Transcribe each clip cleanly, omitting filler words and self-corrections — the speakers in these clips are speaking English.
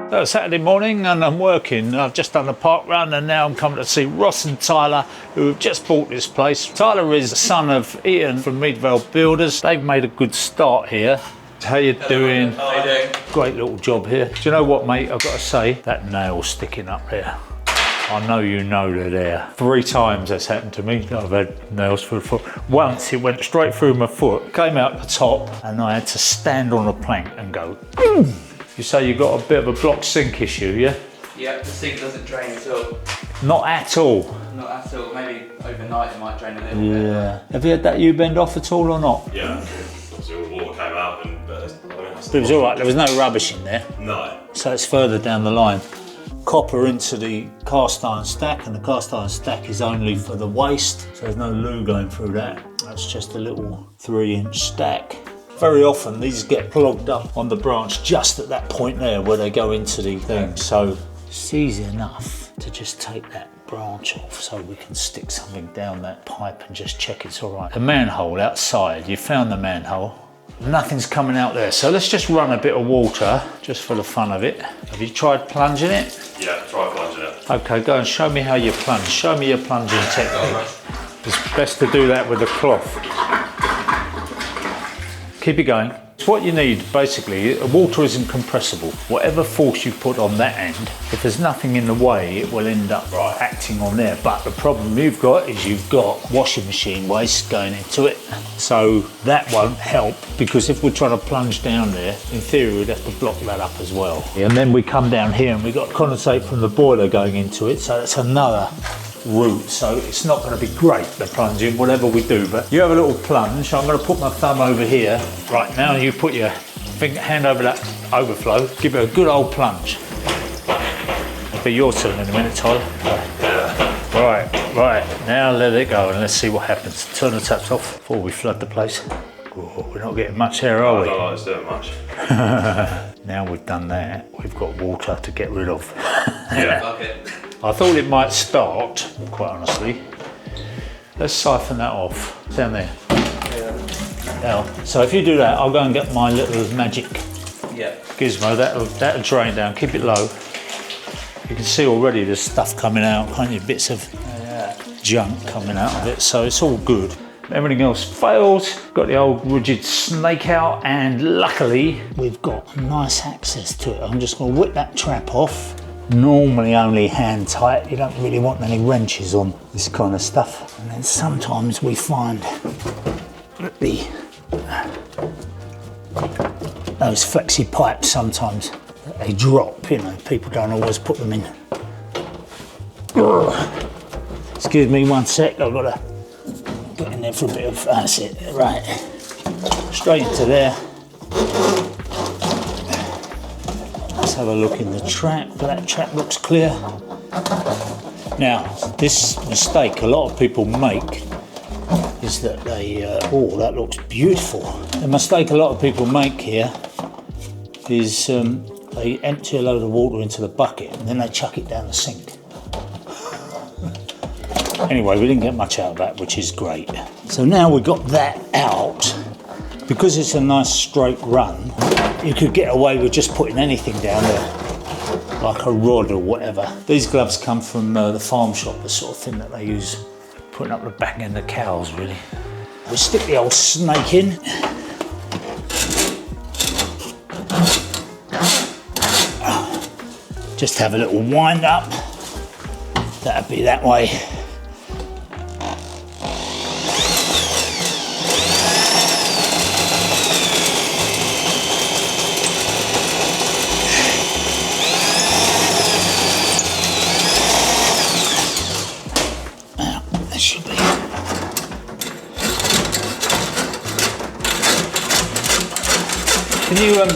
Saturday morning and I'm working. I've just done a park run and now I'm coming to see Ross and Tyler, who have just bought this place. Tyler is the son of Ian from Ridgid Builders. They've made a good start here. How you doing? How you doing? Great little job here. Do you know what, mate? I've got to say, that nail's sticking up there. I know you know they're there. 3 times that's happened to me. I've had nails through the foot. Once it went straight through my foot, came out the top, and I had to stand on a plank and go, boom. You say you've got a bit of a block sink issue, yeah? Yeah, the sink doesn't drain at all. Not at all? Not at all. Maybe overnight it might drain a little bit. Yeah. Have you had that U-bend off at all or not? Yeah, obviously all the water came out and But it was all right, there was no rubbish in there. No. So it's further down the line. Copper into the cast iron stack, and the cast iron stack is only for the waste, so there's no loo going through that. That's just a little 3-inch stack. Very often these get plugged up on the branch just at that point there where they go into the thing. So it's easy enough to just take that branch off so we can stick something down that pipe and just check it's all right. The manhole outside, you found the manhole. Nothing's coming out there. So let's just run a bit of water just for the fun of it. Have you tried plunging it? Yeah, try plunging it. Okay, go and show me how you plunge. Show me your plunging technique. It's best to do that with a cloth. Keep it going. It's what you need, basically. Water isn't compressible. Whatever force you put on that end, if there's nothing in the way, it will end up acting on there. But the problem you've got is you've got washing machine waste going into it. So that won't help, because if we're trying to plunge down there, in theory, we'd have to block that up as well. And then we come down here and we've got condensate from the boiler going into it. So that's another route, so it's not going to be great, the plunging, whatever we do. But you have a little plunge. I'm going to put my thumb over here right now, and you put your hand over that overflow, give it a good old plunge. It'll be your turn in a minute, Tyler. Right, now let it go and let's see what happens. Turn the taps off before we flood the place. Oh, we're not getting much here, are we? I don't like it's doing much. Now we've done that, we've got water to get rid of. Yeah. Okay. I thought it might start, quite honestly. Let's siphon that off, down there. Yeah. Now, so if you do that, I'll go and get my little magic gizmo. That'll drain down, keep it low. You can see already there's stuff coming out, can't you? Bits of junk coming out of it, so it's all good. Everything else failed. Got the old Ridgid snake out, and luckily we've got nice access to it. I'm just going to whip that trap off. Normally only hand tight, you don't really want any wrenches on this kind of stuff. And then sometimes we find that those flexi pipes, sometimes they drop, you know, people don't always put them in. Excuse me 1 sec, I've got to get in there for a bit of, that's it, right. Straight into there. Let's have a look in the trap. That trap looks clear. Now, this mistake a lot of people make is that they, oh, that looks beautiful. The mistake a lot of people make here is they empty a load of water into the bucket and then they chuck it down the sink. Anyway, we didn't get much out of that, which is great. So now we've got that out, because it's a nice straight run, you could get away with just putting anything down there, like a rod or whatever. These gloves come from the farm shop, the sort of thing that they use putting up the back end of cows, really. We stick the old snake in. Just have a little wind up. That'd be that way. Can you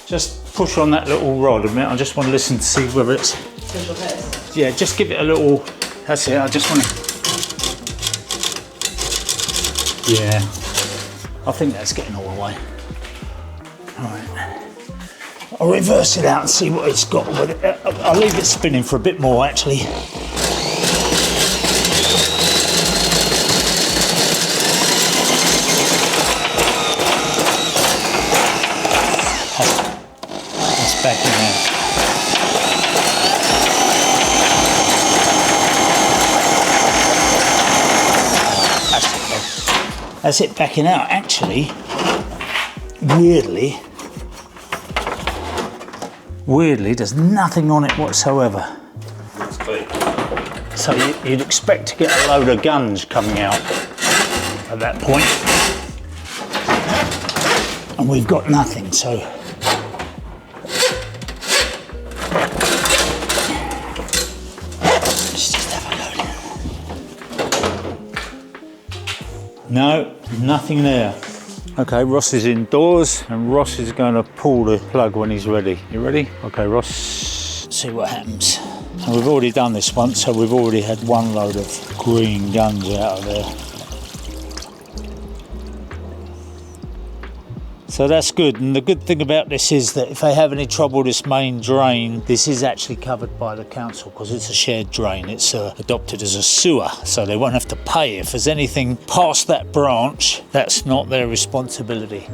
just push on that little rod a minute? I just want to listen to see whether it's... Push on this? Yeah, just give it a little... That's it, I just want to... Yeah. I think that's getting all the way. Alright. I'll reverse it out and see what it's got with it. I'll leave it spinning for a bit more, actually. backing out. That's it backing out. Actually, weirdly, there's nothing on it whatsoever. It's clean. So you'd expect to get a load of guns coming out at that point. And we've got nothing, so. Let's just have a go. No, nothing there. Okay, Ross is indoors and Ross is going to pull the plug when he's ready. You ready? Okay, Ross. See what happens. And we've already done this once, so we've already had one load of green guns out of there. So that's good, and the good thing about this is that if they have any trouble with this main drain, this is actually covered by the council because it's a shared drain. It's adopted as a sewer, so they won't have to pay. If there's anything past that branch, that's not their responsibility.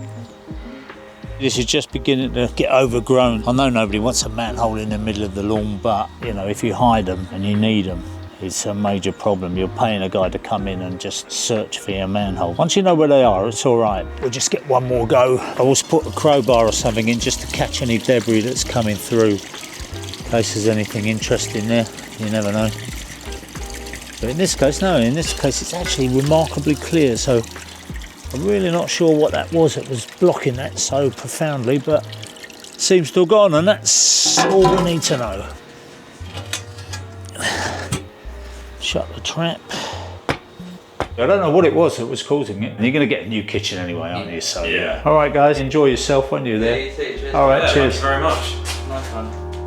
This is just beginning to get overgrown. I know nobody wants a manhole in the middle of the lawn, but you know, if you hide them and you need them, it's a major problem. You're paying a guy to come in and just search for your manhole. Once you know where they are, it's all right. We'll just get one more go. I will put a crowbar or something in just to catch any debris that's coming through, in case there's anything interesting there. You never know. But in this case, no, in this case it's actually remarkably clear, so I'm really not sure what that was that was blocking that so profoundly, but it seems to have gone, and that's all we need to know. Shut the trap. I don't know what it was that was causing it. And you're going to get a new kitchen anyway, aren't you? So yeah. All right, guys, enjoy yourself, won't you? There. Yeah, you too. Cheers. All right, Yeah, cheers. thank you very much. Nice one.